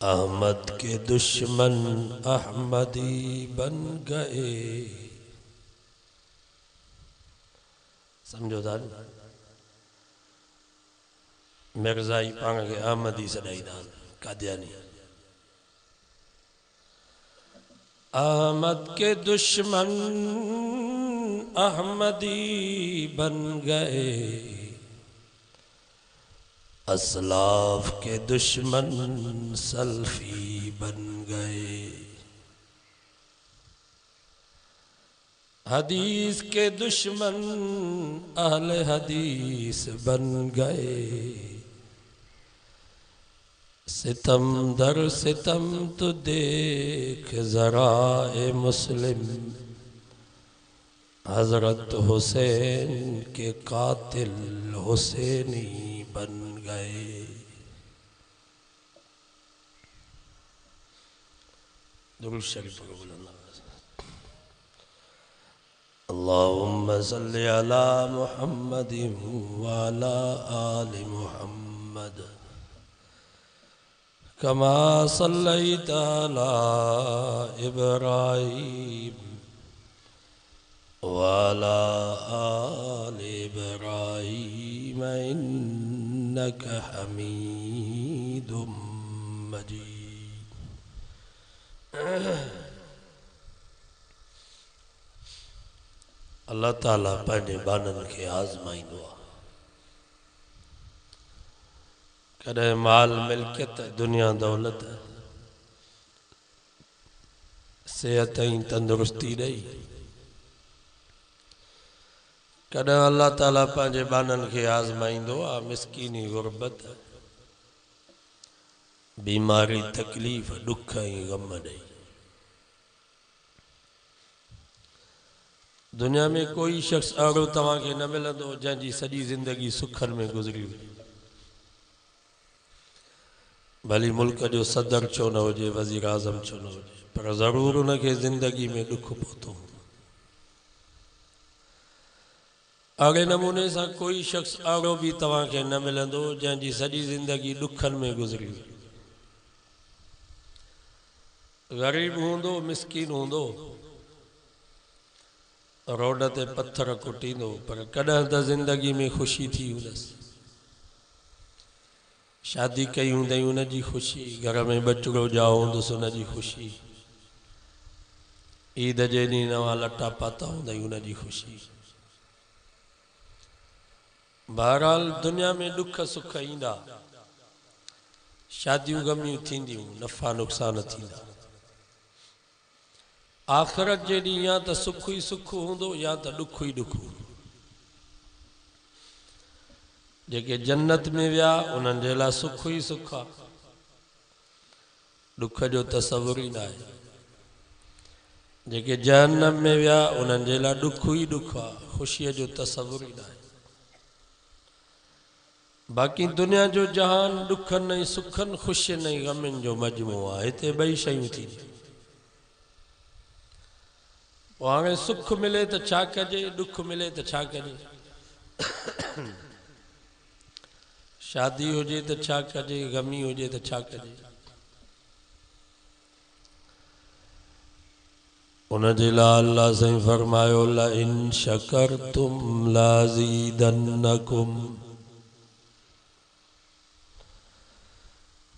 अहमद के दुश्मन अहमदी बन गए। समझो दान मिर्ज़ाई पांग के अहमदी सदाई दान कादियानी। अहमद के दुश्मन अहमदी बन गए, असलाफ के दुश्मन सल्फी बन गए, हदीस के दुश्मन अहले हदीस बन गए। सितम दर सितम तो देख जरा ए मुस्लिम, हजरत हुसैन के कातिल हुसैनी बन गए। दुरूद शरीफ पढ़ो। अल्लाहुम्मा सल्लि अला मुहम्मदिन व अला आलि मुहम्मद कमा सल्लैता अला इब्राहीम व अला आलि इब्राहीम इन्नका हमीदुम मजीद। अल्लाह ताला पंहिंजे बाननि खे आज़माईंदो आहे। कॾहिं माल मिल्कियत दुनिया दौलत सेहत ऐं तंदुरुस्ती ॾेई, कॾहिं अल्लाह ताला पंहिंजे बाननि खे आज़माईंदो आहे मिसकीनी गुरबत बीमारी तकलीफ़ दुख ऐं गम ॾेई। दुनिया में कोई शख्स अहिड़ो तव्हांखे न मिलंदो जंहिंजी सॼी ज़िंदगी सुखनि में गुज़री हुई। भली मुल्क जो सदर छो न हुजे, वज़ीर आज़म छो न हुजे, पर ज़रूर उनखे ज़िंदगी में दुख पहुतो। अहिड़े नमूने सां कोई शख्स अहिड़ो बि तव्हांखे न मिलंदो जंहिंजी सॼी ज़िंदगी दुखनि में गुज़री हुई। ग़रीब हूंदो, मिसकीन हूंदो, रोड ते पत्थर कुटींदो, पर कॾहिं त ज़िंदगी में ख़ुशी थी हूंदसि। शादी कई हूंदई उनजी ख़ुशी, घर में बचड़ो ॼाओ हूंदुसि उनजी ख़ुशी, ईद जे ॾींहुं नवां लटा पाता हूंदई उनजी ख़ुशी। बहरहाल दुनिया में दुख सुख ईंदा, शादियूं गमियूं थींदियूं, नफ़ा नुक़सान थींदा। आख़िरत जे ॾींहुं या त सुख ई सुख हूंदो या त दुख ई दुख हूंदो। जेके जन्नत में विया उन्हनि जे लाइ सुख ई सुख आहे, दुख जो तसवुर ई न आहे। जेके जहन्नम में विया उन्हनि जे लाइ दुख ई दुख आहे, ख़ुशीअ जो तसवुर ई न आहे। बाक़ी दुनिया जो जहान दुखनि ऐं सुखनि ख़ुशियुनि ऐं ग़मनि जो मजमू आहे। हिते ॿई शयूं थींदियूं। हाणे सुख मिले तो छा कजे, दुख मिले तो छा कजे, शादी हुजे तो छा कजे, गमी हुजे तो छा कजे। उन जे लाइ अल्लाह साईं फरमायो ला इन शकरतुम लाज़ीदन्नकुम।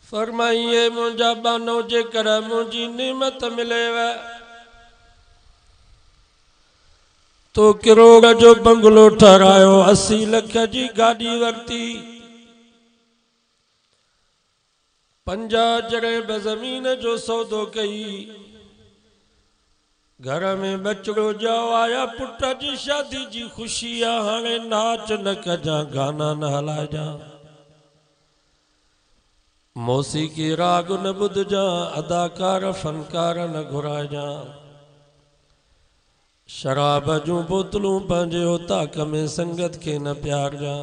फरमाइए मुंहिंजा बानो जेकर मुंहिंजी नेमत मिलेव तो किरोड़ जो बंगलो ठहरायो, 80 लख जी गाड़ी वरती, 50 जरेब ज़मीन जो सौदो कई, घर में बचड़ो जाओ आया, पुट जी शादी जी खुशी आ, हाणे नाच न कजा, गाना न हलाइजा, मौसीकी राग न ॿुधजा, अदाकार फनकार न घुराइजा, शराब जूं बोतलूं पंहिंजे उताक में संगत के न प्यारजा।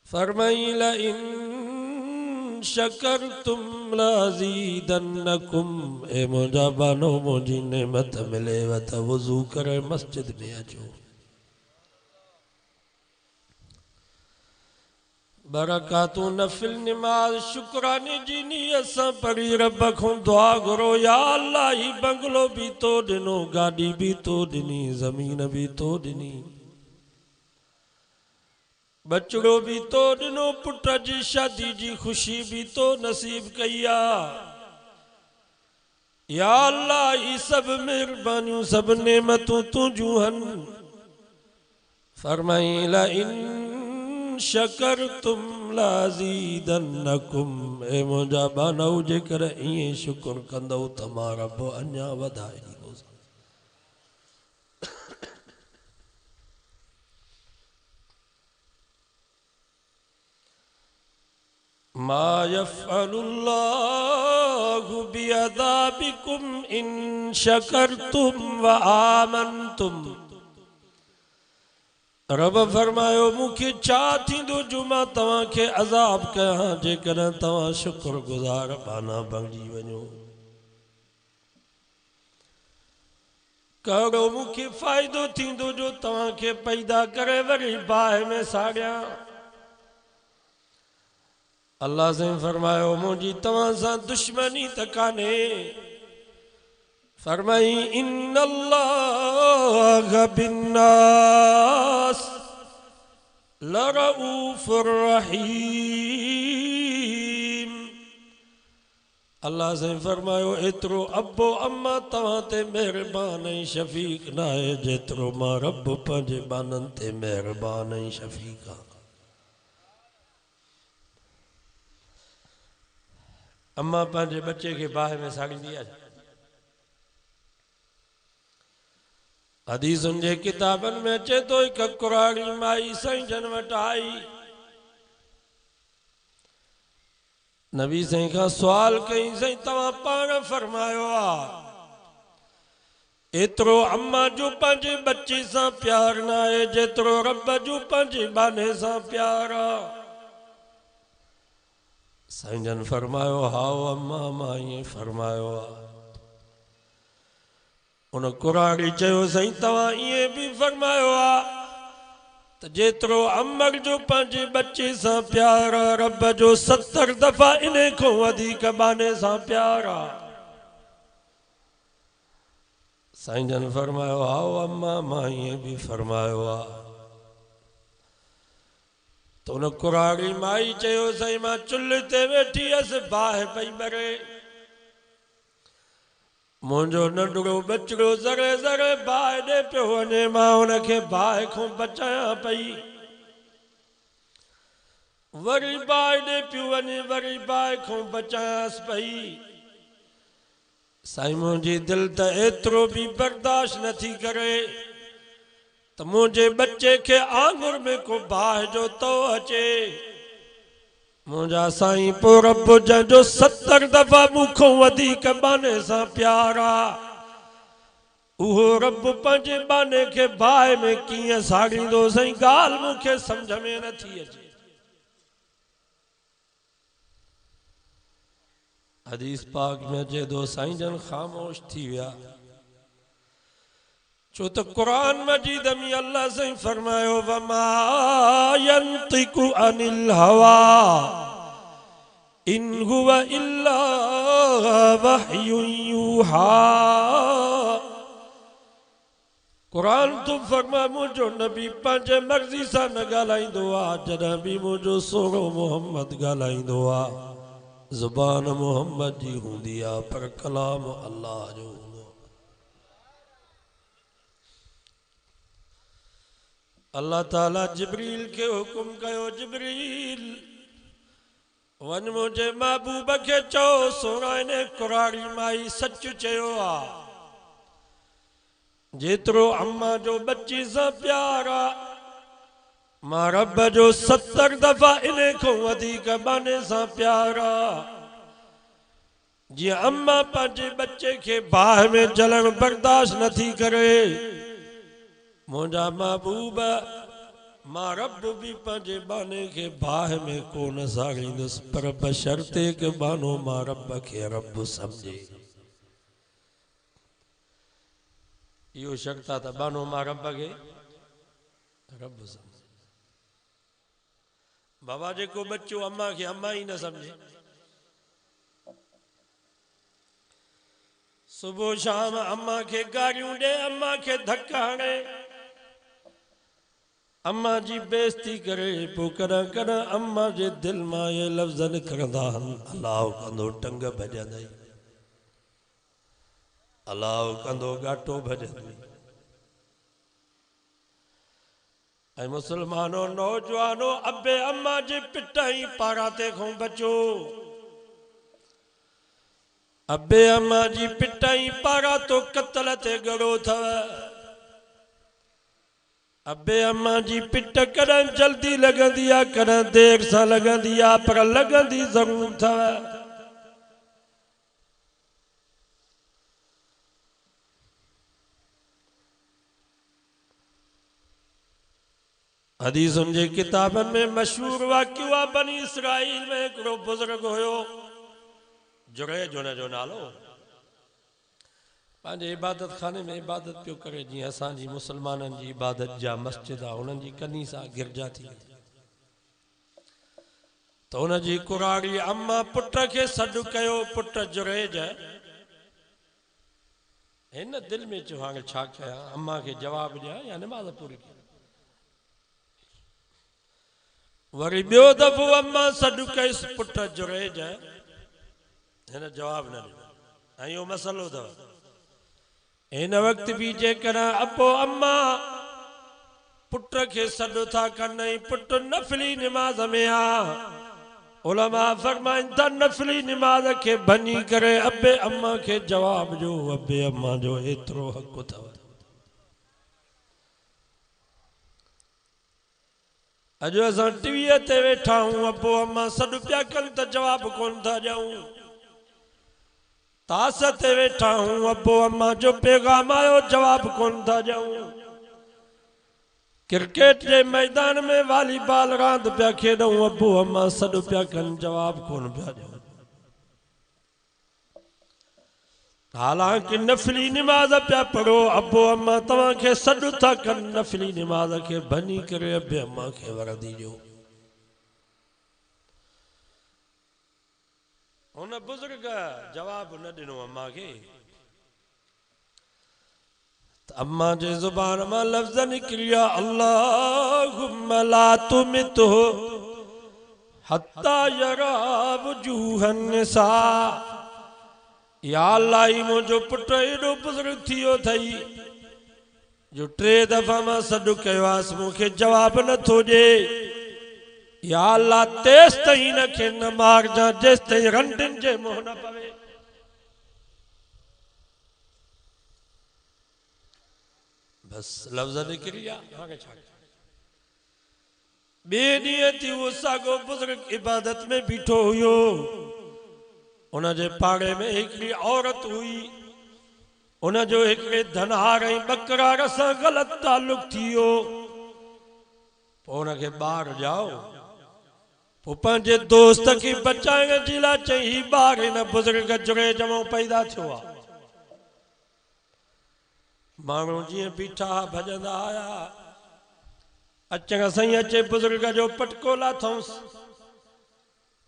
फरमाई ला इन शकरतुम लाज़ीदन्नकुम। ए मुंहिंजा बानो मुंहिंजी नेमत मिलेव त वुज़ू करे मस्जिद में अचो, बरकातूं नफिल निमाज़ शुक्राने जी नीयत सां पढ़ी रब खां दुआ घुरो, या अल्लाह ही बंगलो भी तो ॾिनो, गाड़ी भी तो ॾिनी, ज़मीन भी तो ॾिनी, बचड़ो भी तो ॾिनो, पुट जी शादी जी खुशी भी तो नसीब कई आ, या अल्लाह ही सब मेहरबानियूं सब नेमतूं तुंहिंजूं हन। फरमाई ला इन शकरतुम लाज़ीदन्नकुम। ए मुंहिंजा बानऊ जेकर ईअं शुक्र कंदव त मां रब अञा वधाए ॾींदुसि। मा यफ़अलुल्लाहु बिअज़ाबिकुम इन शकरतुम व आमनतुम। रब फरमायो मूंखे छा थींदो जो मां तव्हांखे अज़ाब कयां जेकॾहिं तव्हां शुक्र गुज़ार बाना बणिजी वञो। कहिड़ो मूंखे फ़ाइदो थींदो जो तव्हांखे पैदा करे वरी बाहि में साड़ियां। अल्लाह साईं फरमायो मुंहिंजी तव्हां सां दुश्मनी त कान्हे। फरमाई इन्नल्लाह बिन्नास लरऊफुर रहीम। अल्लाह साईं फरमायो एतिरो अब्बो अम्मा तव्हां ते महिरबान ऐं शफ़ीक़ न आहे जेतिरो मां रब पंहिंजे बाननि ते महिरबान ऐं शफ़ीक़ आहियां। अम्मा पंहिंजे बच्चे खे बाहि में साड़ींदी आहे। हदीसुनि जे किताबनि में अचे थो हिकु कुराड़ी माई साईं जन वटि आई, नबी साईं खां सुवाल कई, साईं तव्हां पाण फरमायो आहे एतिरो अम्मा जो पंहिंजे बच्चे सां प्यार न आहे जेतिरो रब जो पंहिंजे बाने सां प्यार आहे। साईं जन फरमायो हाओ अम्मा मां ईअं फरमायो आहे। उन कुराड़ी चयो साईं तव्हां ईअं बि फरमायो आहे त जेतिरो अमर जो पंहिंजे बच्चे सां प्यार आहे रब जो 70 दफ़ा इन खां वधीक बाने सां प्यार आहे। साईं जन फरमायो हाओ अम्मा मां ईअं बि फरमायो आहे। त उन कुराड़ी माई चयो साईं मां चुल्हि ते वेठी हुअसि बाहि पई ॿरे, मुंहिंजो नंढड़ो बचड़ो ज़रे ज़रे बाहि ॾे पियो वञे, मां हुनखे बाहि खां बचायां पई, वरी बाहि ॾे पियो वञे वरी बाहि खां बचायांसि पई। साईं मुंहिंजी दिलि त एतिरो बि बर्दाश्त नथी करे त मुंहिंजे बच्चे खे आंगुर में को बाहि जो तो अचे। मुंहिंजा साईं पोइ रब जंहिंजो 70 दफ़ा मूंखां वधीक बाने सां प्यार आहे उहो रब पंहिंजे बाने खे बाहि में कीअं साड़ींदो साईं ॻाल्हि मूंखे सम्झ में नथी अचे। हदीस पाक में अचे थो साईं जन ख़ामोश थी विया छो त क़ुरान मजीद में अल्लाह साईं फरमायो वमा यंतिकु अनिल हवा इन हुवा इल्ला वह्युन यूहा। कुरान तो फरमा मुझो नबी पंहिंजे मर्ज़ी सां न ॻाल्हाईंदो आहे। जॾहिं बि मुझो सोरो मोहम्मद ॻाल्हाईंदो आहे ज़ुबान मोहम्मद जी हूंदी आहे पर कलाम अल्लाह जो हूंदो आहे। अल्लाह ताला जिब्रील खे हुकुम कयो, जिब्रील वन मुझे महबूब के चो सोना ने कुरारी माई सच चयो आ। जेतरो अम्मा जो बच्ची सा प्यारा मां रब जो 70 दफ़ा इने को वधीक बाने सा प्यारा। जी अम्मा पंहिंजे बच्चे के बाह में जलन बर्दाश्त नथी करे, मुझा महबूब मां रब भी पंहिंजे बाने के बाह में कोन साड़ींदुस, पर बशर्ते के बानो मां रब के रब समझे। यो शर्ता था बानो मां रब के रब समझे। बाबा जे को बच्चो अम्मा के अम्मा ही न समझे, सुबह शाम अम्मा के गारियों दे, अम्मा के धक्का हणे, अम्मा जी बेइज्जती करे। पो कॾहिं कॾहिं अम्मा जे दिल मां ये लफ्ज़ निकिरंदा आहिनि, अलाह कंदो टंग भॼंदई, अलाह कंदो गाटो भॼंदई। ऐं मुसलमानो नौजवानो अबे अम्मा जे पिट ही पाराते खां बचो। अबे अम्मा जी पिट ही पारा तो कत्ल ते गड़ो थव। अबे अम्मा जी पिट कॾहिं जल्दी लगंदी आ, कॾहिं देर सां लगंदी आ, पर लगंदी ज़रूर थव। हदीसुनि जे किताबनि में मशहूर वाक़ियो आहे, बनी इसराइल में हिकिड़ो बुज़ुर्ग हुयो, जुरैज हुन जो नालो। पंहिंजे इबादत खाने में इबादत पियो करे, जीअं असांजी मुसलमाननि जी इबादत जा मस्जिद आहे, उन्हनि जी कनीसा गिरजा थी। तो हुन जी कुरारी अम्मा पुट खे सॾु कयो, पुट जुरैज हिन दिल में चयो हाणे छा कयां, अम्मा के जवाब ॾियां या नमाज़ पूरी कयां। वरी ॿियो दफ़ो अम्मा सॾु कईसि, पुट जुरैज हिन जवाब न ॾिनो। ऐं इहो मसइलो अथव, हिन वक़्त भी जेकर अबो अम्मा पुट के सॾु था कनि, पुट नफ़ली निमाज़ में आ, उलमा फरमाइनि था नफ़ली निमाज़ के भञी करे अबे अम्मा के जवाब जो, अबे अम्मा जो एतिरो हक़ अथव। अॼु असां टीवीअ ते वेठा आहियूं, अबो अम्मा सॾु पिया कनि त जवाब कोन था ॾियूं। तास ते वेठा आहियूं, अबो अम्मा जो पैगाम आयो जवाब कोन था ॾियूं। क्रिकेट के मैदान में वॉलीबॉल रांद पिया खेॾूं, अबो अम्मा सॾु पिया कनि जवाब कोन पिया ॾियूं। हालांकि नफ़ली निमाज़ पिया पढ़ो, अबो अम्मा तव्हां खे सॾु था कनि नफ़ली निमाज़ के भञी करे अबे अम्मा के वरदी ॾियो। हुन बुज़ुर्ग जवाब न ॾिनो अम्मा के। अम्मा जे ज़ुबान मां लफ़्ज़ निकिरिया, अल्लाहुम्मा ला तुमितु हत्ता यरा वजूहन निसा। या अल्लाह, मुंहिंजो पुटु एॾो बुज़ुर्ग थियो अथई जो 3 दफ़ा मां सॾु कयो आहे, मूंखे जवाब नथो ॾे। या अल्लाह, तेसि ताईं हिनखे न मारजां जेसि ताईं रंडिन जे मुंहुं न पवे। बस लफ़्ज़ निकिरी विया, हाणे छा कयां। ॿिए ॾींहं थी उहो साॻियो बुज़ुर्ग इबादत में बीठो हुयो, उन जे पाड़े में हिकिड़ी औरत हुई, उन जो हिकिड़े धनहार ऐं बकरार सां ग़लति तालुक थी वियो। पोइ उनखे ॿार ॼाओ, पोइ पंहिंजे दोस्त खे बचाइण जे लाइ चई, ही ॿार हिन बुज़ुर्ग जुरैज मां पैदा थियो आहे। माण्हू जीअं बीठा भॼंदा आया, अचण सां ई अचे बुज़ुर्ग जो पटको लाथऊंसि,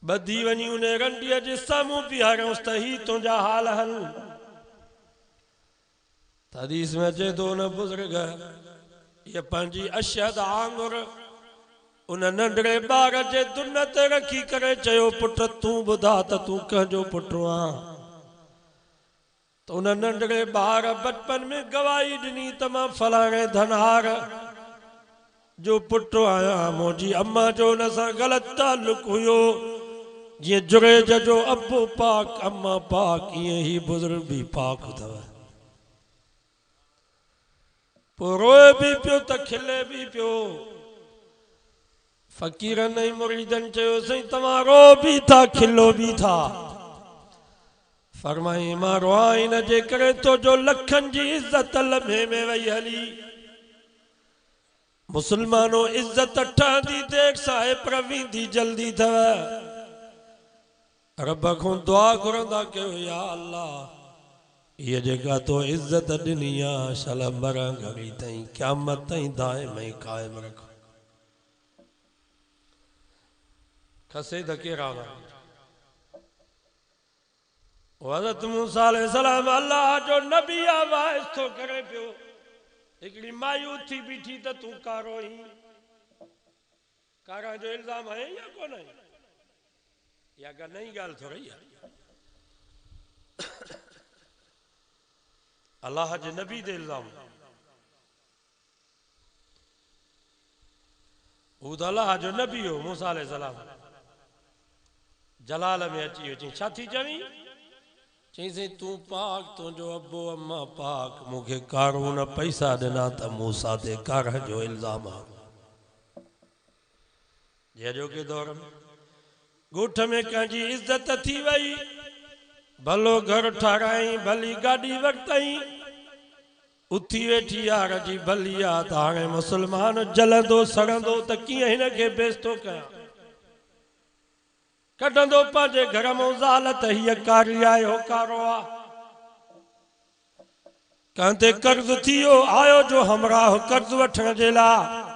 बधी वनी उन रंडीअ जे साम्हूं बीहारियोंसि त ही तुंहिंजा हाल हल। हदीस में अचे थो न बुज़ुर्ग ये पंहिंजी अशद आंगुर उन नंढड़े ॿार जे दुन ते रखी करे चयो पुट तूं ॿुधा त तूं कंहिंजो पुटु आं। तो उन नंढड़े ॿार बचपन में गवाही ॾिनी त मां फलाणे धनहार जो पुटु आहियां। मुंहिंजी अम्मा जो उन सां ग़लति तालुक हुयो। जीअं जुरेज जो अबो पाक अम्मा पाक ईअं ही बुज़ुर्ग भी पाक अथव। पोइ रोए भी पियो त खिले भी पियो। फ़कीरनि ऐं मुरीदनि चयो साईं तव्हां रो भी था खिलो भी था। फरमाई मां रोआं इन जे करे तो जो लखनि जी इज़त लम्हे में वही हली। मुसलमानों इज़त ठहंदी देर सां आहे पर वेंदी जल्दी अथव। रब खां दुआ घुरंदा कयो या अल्लाह ये जेका तो इज़त ॾिनी आहे शल मरण घड़ी ताईं क़यामत ताईं दाइम ऐं क़ाइम रख। खसे त केरु आहे हज़रत मूसा अलैहिस्सलाम अल्लाह जो नबी आवाज़ थो करे पियो। हिकिड़ी माई उथी बीठी त तूं कारो ही कारा जो इल्ज़ाम है या कोन है? या का नई ॻाल्हि थोरी आहे। अल्लाह जे नबी ते इल्ज़ाम हू त अल्लाह जो नबी हो मूसा अलैहिस्सलाम जलाल में अची वियो। चई छा थी चवीं? चईं तूं पाक तुंहिंजो अबो अम्मा पाक मूंखे कारून पैसा ॾिना त मूसा ते कार जो इल्ज़ाम आहे। जे के दौर में ॻोठ में कंहिंजी इज़त थी वई भलो घर ठाराई भली गाॾी वरितई उथी वेठी यार जी भली आहे त हाणे मुसलमान जलंदो सड़ंदो त कीअं हिनखे बेइज़्ज़तो कयां। कढंदो पंहिंजे घर में ज़ाल त हीअ कारी आहे हो कारो आहे। कंहिं ते कर्ज़ थी वियो आयो जो हमराह कर्ज़ वठण जे लाइ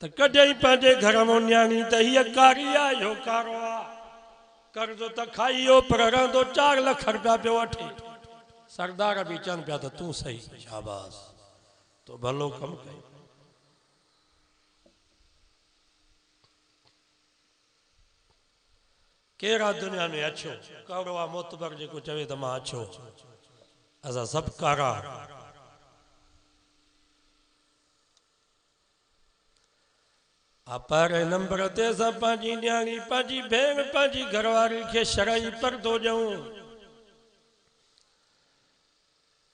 त कॾहिं पंहिंजे घर में न्याणी त हीअ कारी आहे हो कारो आहे। कर्ज़ त खाई वियो पर रहंदो 4 लाख रुपया पियो वठे। सरदार भी चवनि पिया त तूं सही शाबाश तो भलो कमु कई। केरु आहे दुनिया में अछो कौड़ो आहे मोतबर जेको चवे त मां अछो। असां सभु कारा। पहिरें नंबर ते असां पंहिंजी न्याणी पंहिंजी भेण पंहिंजी घरवारी खे शरई परदो ॾियूं।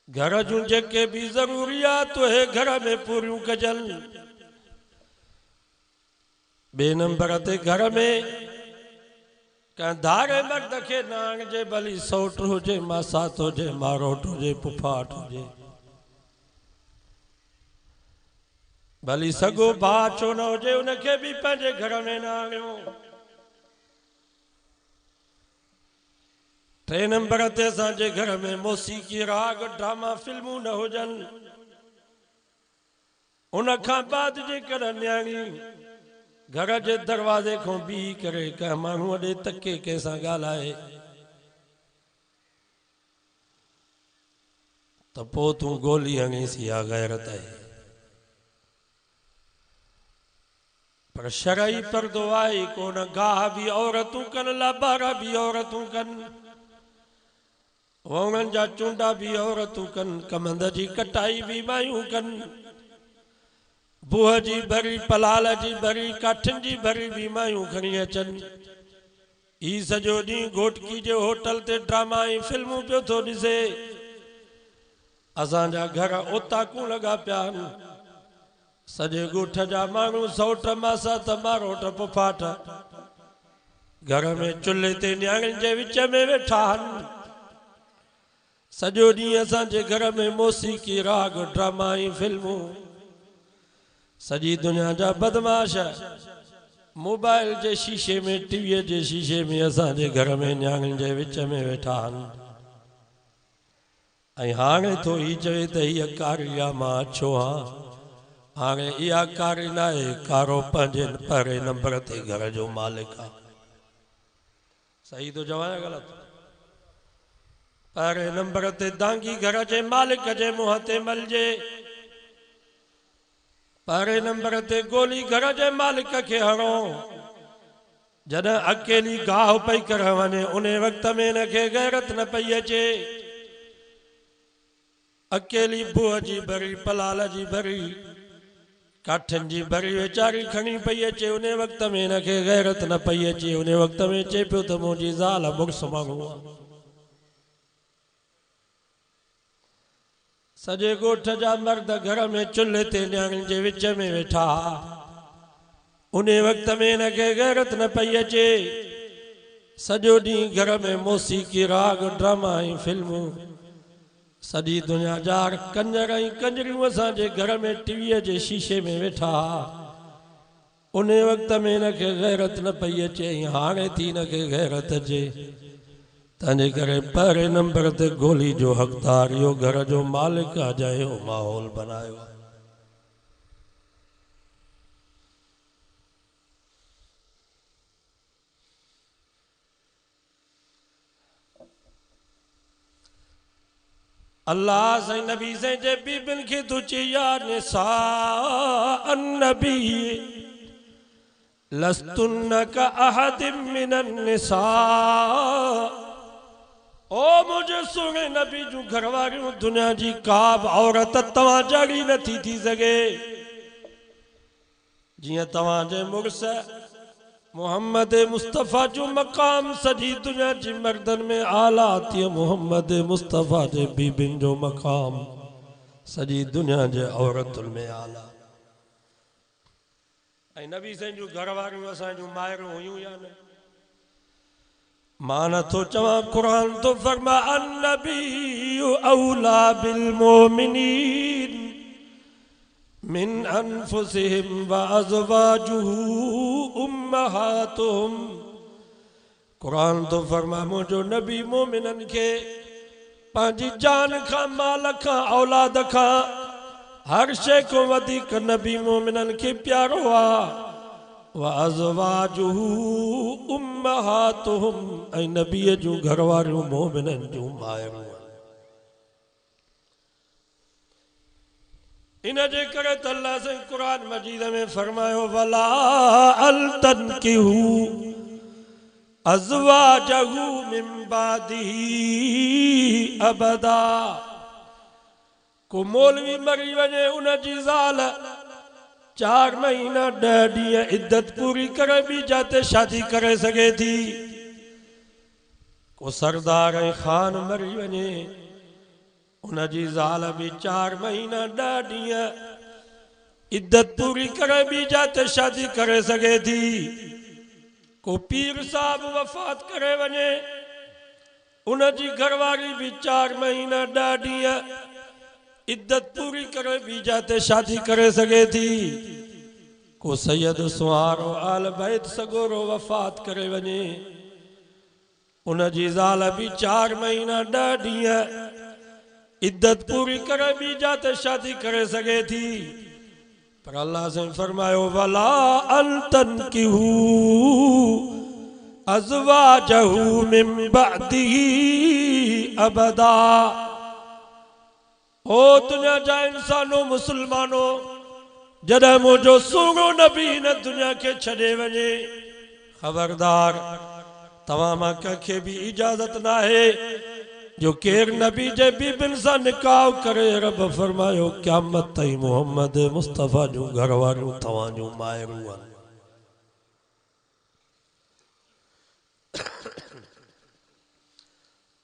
घर जूं जेके भी ज़रूरियात उहे घर में पूरियूं कजनि। ॿिए नंबर ते घर में कंहिं धारे मर्द खे न आणिजे भली सौट हुजे मासात हुजे मारोट हुजे पुफाट हुजे भली सॻो भाउ छो न हुजे उनखे भी पंहिंजे घर में न आणियो। 3 नंबर ते असांजे घर में मौसीक़ी राग ड्रामा फिल्मूं न हुजनि। उन खां बाद जेकॾहिं न्याणी घर जे दरवाज़े खां बीही करे कंहिं माण्हू ॾे तके कंहिंसां ॻाल्हाए त पोइ तूं गोली हणीसि या गैरत आहे। पर शरई पर्दो आहे कोन। गाह भी औरतूं कनि लाबारा भी औरतूं कनि वणनि जा चूंडा भी औरतूं कनि कमंद जी कटाई भी मायूं कनि बुह जी भरी पलाल जी भरी काठिन जी भरी भी मायूं खणी अचनि। ही सॼो ॾींहुं घोटकी जे होटल ते ड्रामा ऐं फिल्मूं पियो थो ॾिसे। असांजा घर ओताकूं लॻा पिया आहिनि। सॼे ॻोठ जा माण्हू सौट मासा त मारोट पुफाट घर में चुल्हे ते न्याणियुनि जे विच में वेठा आहिनि। सॼो ॾींहुं असांजे घर में मौसीक़ी राग ड्रामा ऐं फिल्मूं। सॼी दुनिया जा बदमाश मोबाइल जे शीशे में टीवीअ जे शीशे में असांजे घर में न्याणियुनि जे विच में वेठा आहिनि। ऐं हाणे थो ही चवे त हीअ कारी आहे मां अछो आहियां। हाँ इहा कारी ना है, कारो पंजे पहिरें नंबर ते घर जो मालिक आहे। सही तो चवां या ग़लति? पहिरें नंबर ते दांगी घर जे मालिक जे मुंहं ते मलजे, पहिरें नंबर ते गोली घर जे मालिक खे हणो। जॾहिं अकेली गाह पई करे वञे उन वक़्त में हिनखे गैरत न पई अचे। अकेली बुह जी भरी, पलाल जी भरी, काठनि जी भरी वेचारी खणी पई अचे, उन वक़्त में हिनखे गैरत न पई अचे। उन वक़्त में चए पियो त मुंहिंजी ज़ाल मुड़ुस माण्हू आहे। सॼे ॻोठ जा मर्द घर में चुल्हे ते न्याणियुनि जे विच में वेठा, उन वक़्त में हिनखे गैरत न पई अचे। सॼो ॾींहुं घर में मौसीक़ी, राग, ड्रामा ऐं फिल्मूं, सॼी दुनिया जा कंजर ऐं कंजरियूं असांजे घर में टीवीअ जे शीशे में वेठा, उन वक़्त में हिनखे गैरत न पई अचे। ऐं हाणे थी हिनखे गैरत अचे। तंहिंजे करे पहिरें नंबर ते गोली जो हक़दार इहो घर जो मालिक आहे, जंहिं माहौल बनायो। अल्लाह से नबी से जे बीबिन खे तू चई या निसा अन्नबी लस्तुन्न का अहदिम मिनन निसा। ओ मुझे सुने नबी जूं घरवारियूं, दुनिया जी का बि औरत तव्हां जहिड़ी नथी थी सघे। जियां तव्हांजे मुड़स मोहम्मद मुस्तफ़ा जो मक़ाम सॼी दुनिया जी मर्दन में आला, तीअं मोहम्मद मुस्तफ़ा जे बीबिन जो मक़ाम सॼी दुनिया जे औरतुनि में आला। ऐं नबी साईं जूं घरवारियूं असांजूं माइरूं हुयूं या न? मां नथो चवां, क़ुरान तो फरमा अन्नबी औला बिल मोमिनीन मिन अनफुसिहिम व अज़वाजुहु उम्महातुहुम। कुरान तो फरमा मुझो नबी मोमिनन के पंहिंजी जान खां, माल खां, औलाद खां, हर शइ को वधीक नबी मोमिनन के प्यारो आहे। व अज़वाजुहु उम्महातुहुम, ऐं नबीअ जूं घरवारियूं मोमिनन जूं माइरूं। इन जे करे त अल्लाह से कुरान मजीद में फरमायो वला अल तनकिहु अज़वाजहु मिन बादिही अबदा। को मौलवी मरी वञे, उन जी ज़ाल 4 महीना 10 ॾींहं इद्दत पूरी करे बि जाते शादी करे सघे थी। को सरदार ऐं खान मरी वञे, उन जी ज़ाल भी 4 महीना 10 ॾींहं इद्दत पूरी करे भी जाते शादी करे सघे थी। को पीर साहब वफ़ात करे वञे, उन जी घरवारी भी 4 महीना 10 ॾींहं इद्दत पूरी करे भी जाते शादी करे सघे थी। को सैयद सुहारो आल बैत सगोरो वफ़ात करे वञे, उन जी ज़ाल भी 4 महीना 10 ॾींहं इद्दत पूरी करे भी जाते शादी करे सके थी। पर अल्लाह से फरमायो वला अन तनकिहु अज़वाजहु मिन बअदिही अबदा। ओ दुनिया जा इंसानो, मुसलमानो, जॾहिं मुझो सुगो नबी न दुनिया के छॾे वञे, खबरदार तव्हां मां कंहिंखे भी इजाज़त ना है जो केर नबी जे बीबिन सां निकाह करे। रब फरमायो क़यामत ताईं मोहम्मद मुस्तफ़ा जूं घरवारियूं तव्हां जूं माइरूं आहिनि।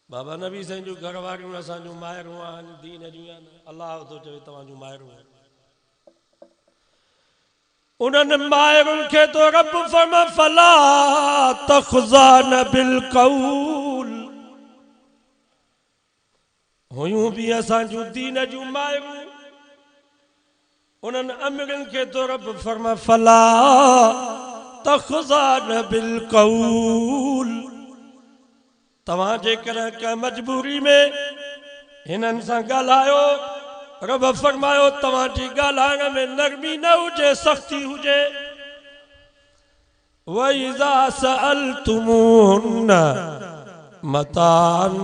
बाबा नबी साईं जूं घरवारियूं असांजूं माइरूं आहिनि, दीन जूं आहिनि। अल्लाह तो चवे तव्हां जूं माइरूं आहिनि। उन्हनि माइरुनि खे तो रब फरमा फला तख़ज़ान बिल क़ौल। हुयूं भी असांजूं दीन जूं माइरूं, उन्हनि अमिरनि खे तो रब फरमा फला तख़ज़ान बिल क़ौल। तव्हां जेकर कंहिं मजबूरी में हिननि सां ॻाल्हायो रब फरमायो तव्हांजी ॻाल्हाइण में नरमी न हुजे, सख्ती हुजे। वइज़ा सअलतुमूहुन्न मताअन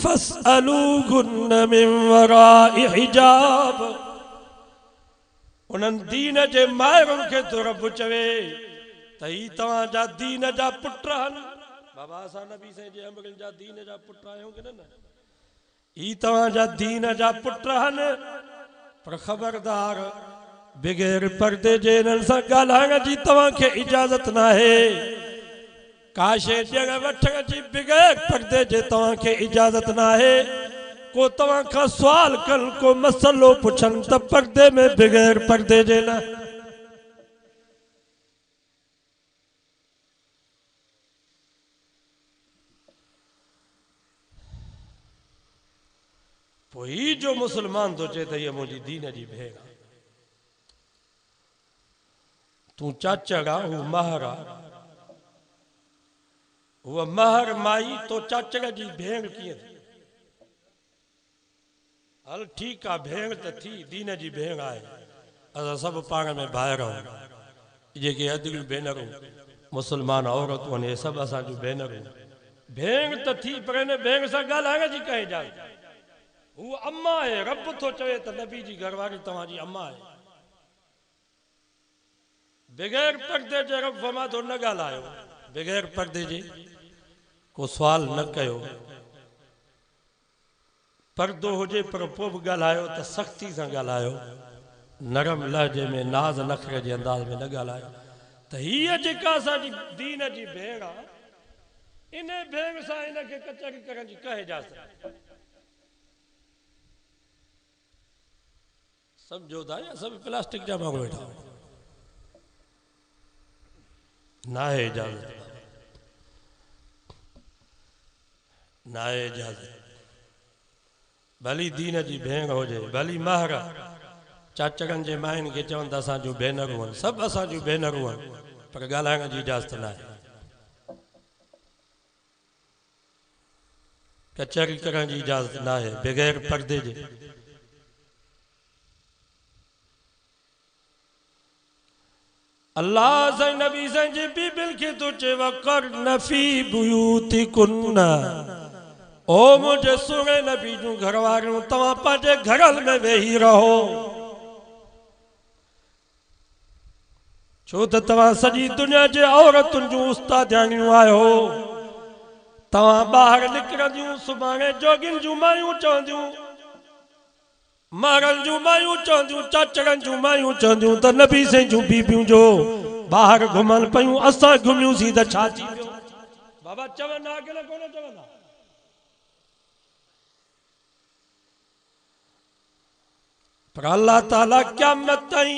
फस्अलूहुन्न मिन वराइ हिजाब। उन्हनि दीन जे माहिरुनि खे तो रब चवे त ही तव्हांजा दीन जा पुट आहिनि। बाबा असां नबी साईं जे अमरनि जा दीन जा पुट आहियूं की न? ही तव्हांजा दीन जा पुट आहिनि, पर ख़बरदार बग़ैर पर्दे जे इन्हनि सां ॻाल्हाइण जी तव्हांखे इजाज़त न आहे। काशे ॾियण वठण जी बग़ैर पर्दे जे तव्हांखे इजाज़त न आहे। को तव्हां खां सुवाल कनि, को मसलो पुछनि त पर्दे में बग़ैर पर्दे जे न। पोइ ही जो मुसलमान तो चए त हीअ मुंहिंजी दीन जी भेण आहे, तूं चाचड़ आहे, हू महर आहे, उहा महर माई तो चाचड़ जी भेण कीअं थी? हल ठीकु आहे, भेण त थी, दीन जी भेण आहे। असां सभु पाण में भाइर आहियूं। जेके अदड़ियूं भेनरूं मुसलमान औरतूं आहिनि, सभु असांजूं भेनरूं। भेण त थी, पर हिन भेण सां ॻाल्हाइण जी कंहिं इजाज़त? हू अम्मा आहे। रब तो चवे त नबी जी घरवारी तव्हांजी अम्मा आहे। बग़ैर पर्दे जे रब फरमा तो न ॻाल्हायो, बग़ैर पर्दे जे को सुवाल न कयो। पर्दो हुजे पर पोइ बि ॻाल्हायो त सख़्ती सां ॻाल्हायो, नरम लहजे में, नाज़ नखरे जे अंदाज़ में न ॻाल्हायो। त हीअ जेका असांजी दीन जी भेण आहे, इन भेण सां इनखे कचहरी करण जी कंहिं इजाज़त? सम्झो था या सभु प्लास्टिक जा माण्हू वेठा न आहे इजाज़त, न आहे इजाज़त। भली दीन जी भेण हुजे, भली महर, चाचड़नि जे माइनि खे चवनि त असांजूं भेनरूं आहिनि, सभु असांजूं भेनरूं आहिनि, पर ॻाल्हाइण जी इजाज़त न आहे, कचहरी करण जी इजाज़त न आहे बग़ैर पर्दे जे। अल्लाह साईं नबी साईं जी बीबियुनि खे तो चए वक़रन फी बुयूतिकुन्न। ओ मुझे सुने नबी जूं घर वारियूं, तव्हां पंहिंजे घरनि में वेही रहो, छो त तव्हां सॼी दुनिया जे औरतुनि जूं उस्तादियाणियूं आहियो। तव्हां ॿाहिरि निकिरंदियूं, सुभाणे जोगियुनि जूं मायूं चवंदियूं, महरनि जूं मायूं चवंदियूं, चाचड़नि जूं मायूं चवंदियूं त नबी साईं जूं बीबियूं जो ॿाहिरि घुमनि पियूं, असां घुमियूंसीं त छा थी वियो? बाबा चवंदा की न कोन चवंदा? पर अल्लाह ताला क़यामत ताईं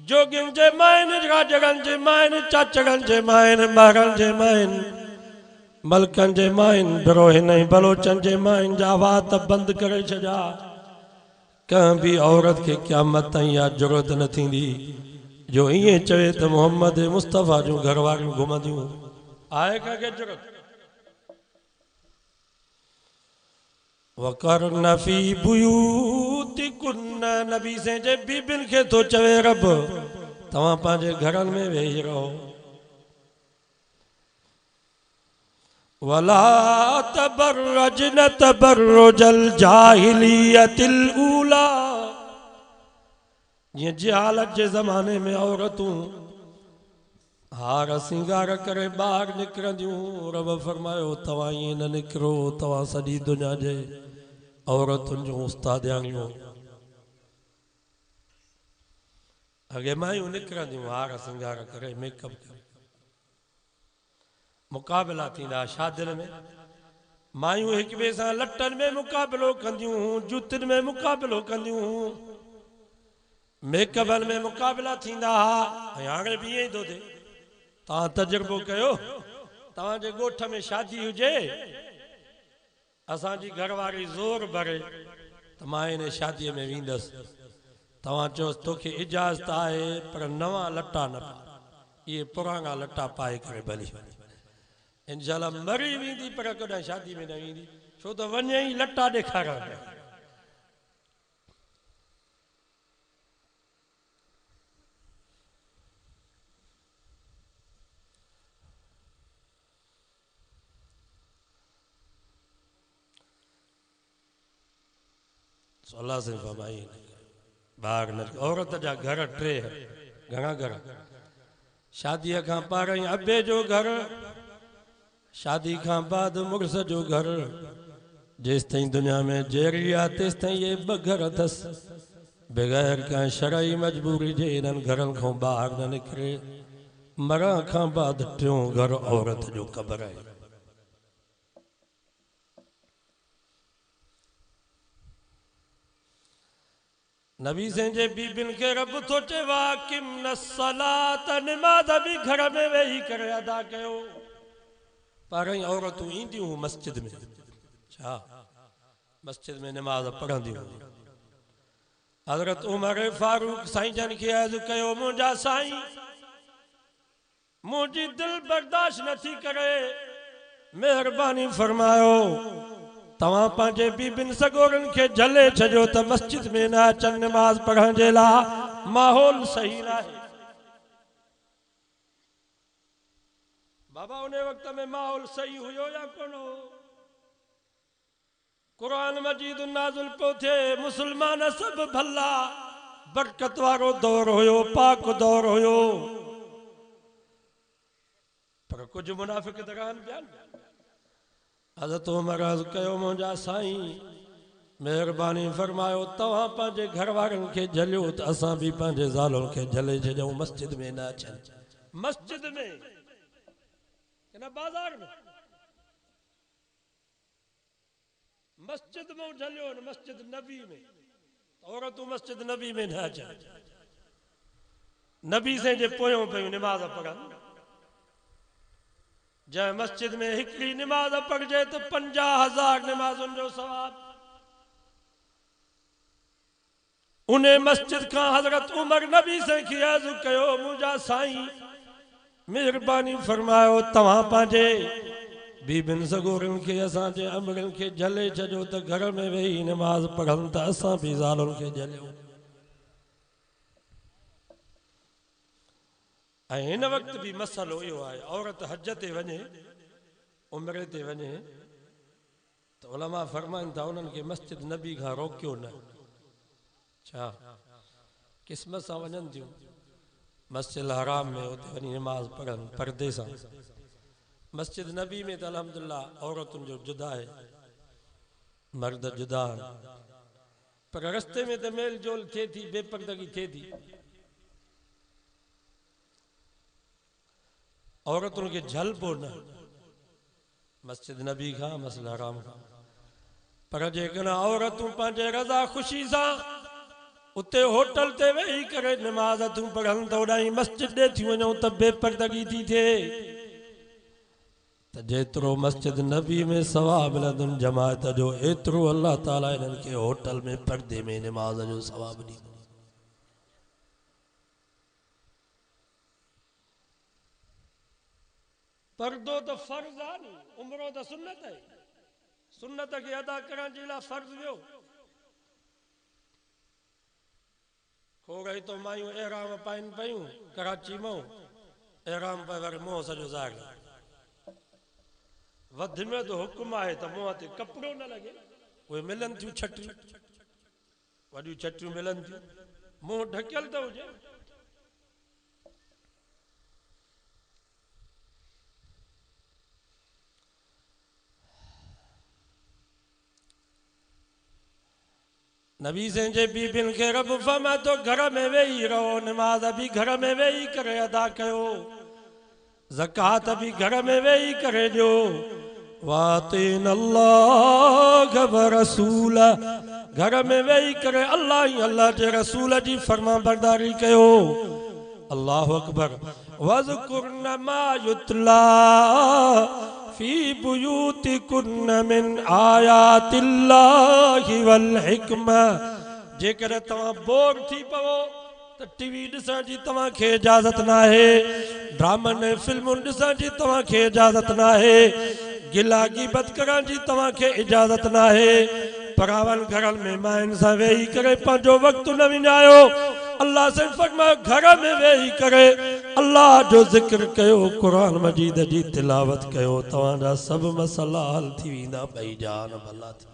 जोगियुनि जे माइनि, राजड़नि जे माइनि, चाचड़नि जे माइनि, महरनि जे माइनि, मलकनि जे माइनि, बिरोहिन ऐं बलोचनि जे माइनि जा वात बंदि करे छॾिया। कंहिं बि औरत खे क़यामत ताईं इहा ज़रूरत न थींदी जो ईअं चवे त मोहम्मद मुस्तफ़ा जूं घर वारियूं घुमंदियूं। आहे कंहिंखे ज़रूरत? वक़रन फी बुयूतिकुन्न, नबी साईं जे बीबियुनि खे तो चवे रब तव्हां पंहिंजे घरनि में वेही रहो। वला तबर्रजन तबर्रुजल जाहिलियतिल ऊला। ये जहालत जे ज़माने में औरतूं हार सिंगार करे ॿाहिरि निकिरंदियूं। रब फरमायो तव्हां ईअं न निकिरो, तव्हां सॼी दुनिया जे औरतुनि जूं उस्तादियाणियूं। अॻे मायूं निकिरंदियूं हार सिंगार करे, मेकअप करे, मुक़ाबिला थींदा शादियुनि में। मायूं हिक ॿिए सां लटनि में मुक़ाबिलो कंदियूं हुयूं, जूतियुनि में मुक़ाबिलो कंदियूं हुयूं, मेकअपनि में मुक़ाबिला थींदा हुआ। ऐं हाणे बि ईअं ई थो थिए। तव्हां तजुर्बो कयो, तव्हांजे ॻोठ में शादी हुजे, असांजी घरवारी ज़ोर भरे त मां हिन शादीअ में वेंदसि, तव्हां चयोसि तोखे इजाज़त आहे पर नवां लटा न पाए, इहे पुराणा लटा पाए करे भली इंशाल्लाह मरी वेंदी, पर कॾहिं शादी में न वेंदी, छो त वञे ई लटा ॾेखारण। अल्लाह से फरमाई बाग न औरत जा घर टे घणा घर शादी का पारई अबे जो घर शादी का बाद मुड़स जो घर जेस ताईं दुनिया में जेरी आ तेस ताईं ये ब घर अथस बगैर का शरई मजबूरी जे इन्हनि घरनि खां ॿाहिरि न निकिरे मरण खां बाद टियों घर औरत जो क़ब्र आहे। नबी से जे बीबिन के रब तो चवा किम न सलात नमाज भी घर में वेही करे अदा कयो पर औरतूं ईंदियूं मस्जिद में छा मस्जिद में नमाज पढ़ंदियूं। हजरत उमर फारूक साईं जन के अर्ज कयो मुंहिंजा साईं मुझी दिल बर्दाश्त नथी करे मेहरबानी फरमायो तवा पांजे बीबिन सगोरन के जले छजो त मस्जिद में ना अचन नमाज पढ़ण जे ला माहौल सही ना है। बाबा उन वक्त में माहौल सही हुयो या कोन हो? कुरान मजीद नाज़िल पियो थे मुसलमान सब भला बरकत वारो दौर होयो पाक दौर होयो पर कुछ मुनाफिक दरान जान। हज़रत उमर अर्ज़ कयो मुंहिंजा साईं मेहरबानी फरमायो तव्हां पंहिंजे घर वारनि खे झलियो त असां बि पंहिंजे ज़ालुनि खे झले छॾियूं मस्जिद में न अचनि। मस्जिद में न बाज़ार में मस्जिद में झलियो न मस्जिद नबी में औरतूं मस्जिद नबी में न अचनि। नबी से जे पोयों पियूं नमाज़ पढ़नि जै मस्जिद में हिकड़ी नमाज पढ़जे तो 50,000 नमाजुन जो सवाब। उन्हें मस्जिद का हजरत उमर नबी से की अर्ज कयो मुंहिंजा साईं मेहरबानी फरमायो तव्हां पंहिंजे बीबिन सगोरन के असां जे अमरन के झले छॾियो त घर में वेही नमाज पढ़नि त असां बि ज़ालुनि खे झलियूं। इन वक्त भी मसलो यो है औरत हज ते वने उम्रे ते वने तो उलमा फरमाइन था उन्हनि के मस्जिद नबी का रोक्यो न छा किस्मत सां वञनि थियूं मस्जिद हराम में उते वञी नमाज पढ़नि पर्दे सां। मस्जिद नबी में तो अल्हम्दुलिल्लाह औरतुनि जो जुदा है मर्द जुदा पर रस्ते में तो मेल जोल थे थी बेपर्दगी थे थी औरतुनि खे झलबो न मस्जिद नबी खां मस्जिद हराम खां पर जेकॾहिं औरतूं पंहिंजे रज़ा ख़ुशी सां उते होटल ते वेही करे नमाज़ तूं पढ़नि त ओॾाहीं मस्जिद ॾे थी वञूं त बेपर्दगी थी थिए त जेतिरो मस्जिद नबी में सवाब मिलंदुनि जमायत जो एतिरो अल्लाह ताला इन्हनि खे होटल में पर्दे में नमाज जो सवाब ॾींदो। पर्दो तो फर्ज है नी उम्रो तो सुन्नत है सुन्नत के अदा करण जे लाइ फर्ज वियो हो गई तो मायूं एहराम पाइन पयूं कराची में एहराम पे वर मुंह सॼो ज़ाहिर वध में तो हुकुम है तो मुंह ते कपड़ो न लगे उहे मिलन थियूं छटियूं वॾियूं छटियूं मिलन थियूं मुंह ढकियल तो हुजे। नबी से जे बीबिन के रब फरमा तो घर में वेही रहो नमाज भी घर में वेही करे अदा कयो ज़कात भी घर में वेही करे जो वातीन अल्लाह व रसूल घर में वेही करे अल्लाह ही अल्लाह जे रसूल जी फरमा बरदारी कयो। अल्लाह अकबर वज़कुरन मा युतला फी बुयूतिकुन्न मिन आयातिल्लाहि वल हिकमा जेकर तव्हां बोर थी पवो त टीवी ॾिसण जी तव्हांखे इजाज़त न आहे ड्रामनि फिल्मुनि ॾिसण जी तव्हांखे इजाज़त न आहे गिला ग़ीबत करण जी तव्हांखे इजाज़त न आहे परावनि घरनि में मायुनि सां वेही करे पंहिंजो वक़्तु न विञायो। अल्लाह से फरमायो घर में वेही करे अल्लाह जो जिक्र कयो कुरान मजीद जी तिलावत कयो तव्हांजा सभु मसला हल थी वेंदा ॿई जान भला थी।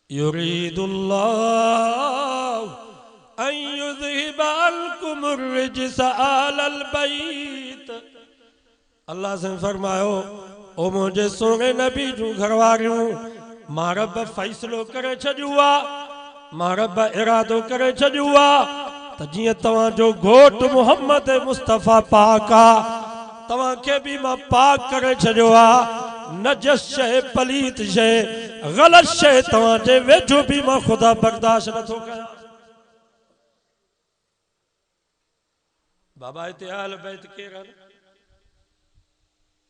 युरीदुल्लाहु अन युज़हिबा अन्कुमुर रिज्सा अहलल बैत। अल्लाह से फरमायो ओ मुझे सोने नबी जूं घरवारियूं मां रब फैसलो करे छॾियो आहे, मां रब इरादो करे छॾियो आहे त जीअं तव्हांजो घोट मुहम्मद मुस्तफ़ा पाक आहे तव्हांखे बि मां पाक करे छॾियो आहे। नजस शइ पलीत शइ ग़लत शइ तव्हांजे वेझो बि मां ख़ुदा बर्दाश्त नथो कयां। बाबा हिते अहल बैत केरु आहिनि?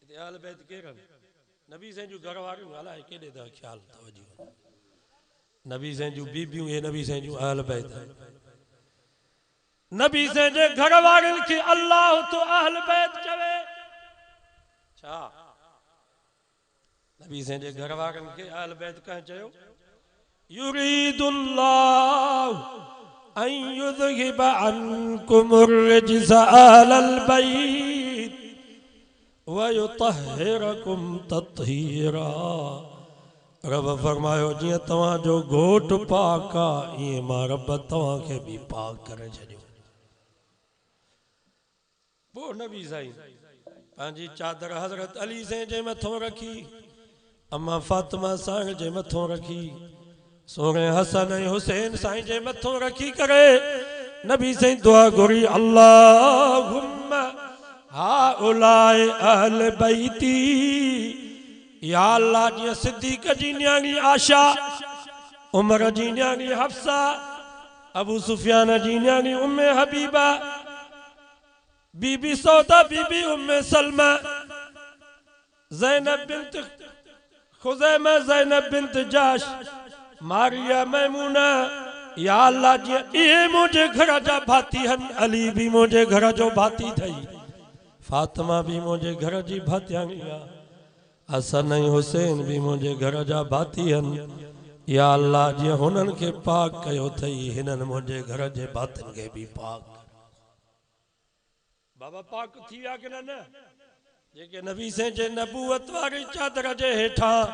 हिते अहल बैत केरु आहिनि? नबी साईं जूं घर वारियूं अलाए केॾे त ख़्याल तवजो नबी साईं जूं बीबियूं हे नबी साईं जूं अहल बैत। नबी साईं जे घर वारनि खे अल्लाह तो अहल बैत चवे छा? नबी साईं जे घर वारनि खे अहल बैत कंहिं चयो? युरीदुल्लाहु अन युज़हिबा अन्कुमुर रिज्सा अहलल बैत व युतहिरकुम तत्हीरा। रब फरमायो जीअं तव्हांजो घोट पाक आहे ईअं मां रब तव्हांखे बि पाक करे छॾियो। पोइ नबी साईं पंहिंजी चादर हज़रत अली साईं जे मथां रखी, अम्मा फातिमा साईं जे मथां रखी, सोने हसन ऐं हुसैन साईं जे मथां रखी करे नबी साईं दुआ घुरी अल्लाहुम्मा हाउलाए अहल बैती। या अल्लाह जीअं सिद्दीक़ जी न्याणी आशा, उमर जी न्याणी हफ्सा, अबू सुफियान जी न्याणी उम्मे हबीबा, बीबी सौदा, बीबी उम्मे सलमा, ज़ैनब बिन्त खुज़ैमा, ज़ैनब बिन्त जाश, मारिया, मैमूना। या अल्लाह जी ये मुझे घर जा भाती हन, अली भी मुझे घर जो भाती थई, फातिमा भी मुझे घर जी भातियाणी आ, हसन ऐं हुसैन भी मुझे घर जा भाती हन। या अल्लाह जी हुनन के पाक कयो थई, हिनन मुझे घर जे भातिन के भी पाक। बाबा पाक थी विया कि न? जेके नबी साईं जे नबूवत वारी चादर जे हेठां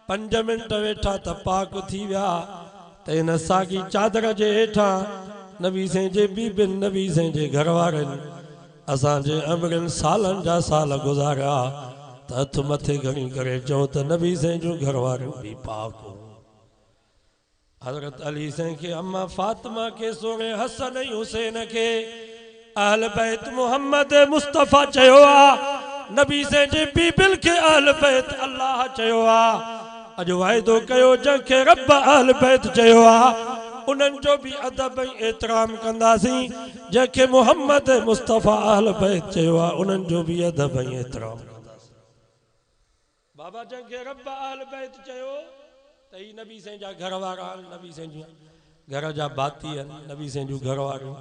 5 मिंट वेठा त पाक थी विया। त इन साॻी चादर जे हेठां नबी साईं जे बीबिन, नबी साईं जे घर वारनि असांजे अमरनि सालनि जा साल गुज़ारिया त हथ मथे खणी करे चओ त नबी साईं जूं घर वारियूं बि पाक हो। हज़रत अली साईं खे, अम्मा फातिमा के, सोने हसन ऐं हुसैन के अहल बैत मुहम्मद मुस्तफ़ा चयो आहे। नबी साईं जे बीबिन खे अहल बैत अल्लाह चयो आहे। अॼु वाइदो कयो जंहिंखे रब अहल बैत चयो आहे उन्हनि जो बि अदब ऐं एतिराम कंदासीं। जंहिंखे मुहम्मद मुस्तफ़ा अहल बैत चयो आहे उन्हनि जो बि अदब ऐं एतिराम कंदासीं। बाबा जंहिंखे रब अहल बैत चयो त ही नबी साईं जा घर वारा आहिनि, नबी साईं जूं घर जा भाती आहिनि, नबी साईं जूं घर वारियूं।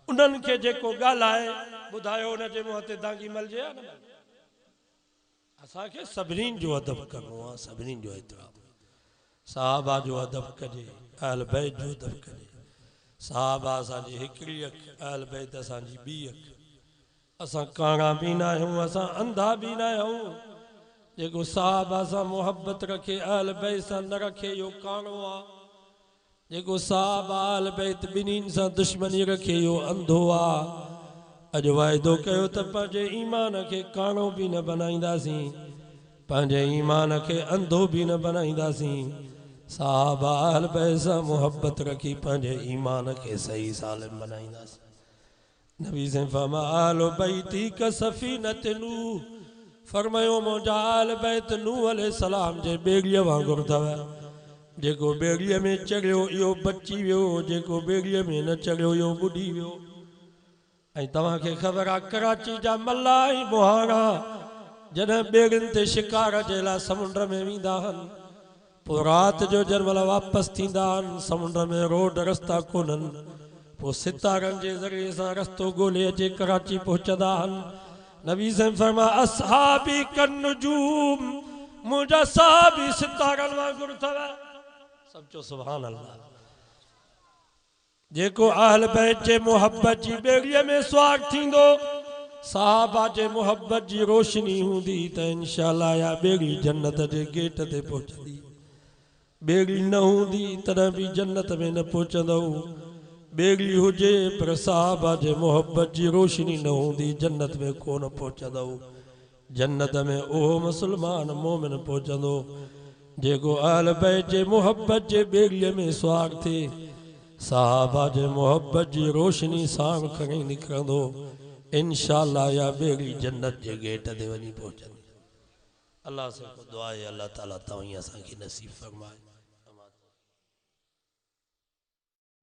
उन्हनि खे जेको ॻाल्हाए ॿुधायो उनजे मुंहं ते दागी मलजे आहे न। असांखे सभिनीनि जो अदब करिणो आहे, सभिनीनि जो एतिराम। साहबा जो अदब कजे, अहल बैत जो अदब कजे। साहबा असांजी हिकिड़ी अख, अहल बैत असांजी ॿी अख। असां काणा बि न आहियूं, असां अंधा बि न आहियूं। जेको साहबा सां मोहब्बत रखे अहल बैत सां न रखे इहो काणो आहे। जेको साहबा अहल बैत ॿिन्हिनि सां दुश्मनी रखे इहो अंधो आहे। अॼु वाइदो कयो त पंहिंजे ईमान खे काणो बि न बनाईंदासीं, पंहिंजे ईमान खे अंधो बि न बनाईंदासीं। साहबा अहल बैत सां मोहब्बत रखी पंहिंजे ईमान खे सही सालिम बनाईंदासीं। नबी साईं फरमा अहल बैती का सफ़ीनत नूह, फरमायो मुंहिंजा अहल बैत नूह अलैहिस्सलाम जे ॿेड़ीअ वांगुरु अथव। जेको ॿेड़ीअ में चढ़ियो इहो बची वियो, जेको ॿेड़ीअ में न चढ़ियो इहो ॿुॾी वियो। ऐं तव्हांखे ख़बर आहे कराची जा मल्ला ऐं मुहाणा जॾहिं ॿेड़ियुनि ते शिकार जे लाइ समुंड में वेंदा आहिनि, पोइ राति जो जंहिं महिल वापसि थींदा आहिनि, समुंड में रोड रस्ता कोन्हनि, पोइ सितारनि जे ज़रिए सां रस्तो ॻोल्हे अचे कराची पहुचंदा आहिनि। नबी साईं फरमा असहाबी कन्नुजूम, मुंहिंजा साहबी सितारनि वांगुरु अथव। सब चो सुभान अल्लाह। जेको अहल बैत जे मोहब्बत जी ॿेड़ीअ में सुवार थींदो, साहबा जे मुहब्बत जी रोशनी हूंदी त इंशाअल्लाह या बेड़ी जन्नत जे गेट ते पहुचंदी। बेड़ी न हूंदी तॾहिं भी जन्नत में न पहुचंदो। बेड़ी हुजे पर साहबा जे मुहब्बत जी रोशनी न हूंदी जन्नत में कोन पहुचंदो। जन्नत में ओहो मुसलमान मोमिन पहुचंदो जेको अहल बैत जे मुहब्बत जे बेड़ीअ में सुवार थे, साहबा जे मुहब्बत जी रोशनी साण खणी निकिरंदो। इंशाअल्लाह या बेड़ी जन्नत जे गेट ते वञी पहुचंदी। अल्लाह से दुआ है अल्लाह ताला तव्हां असांखे नसीब फरमाए।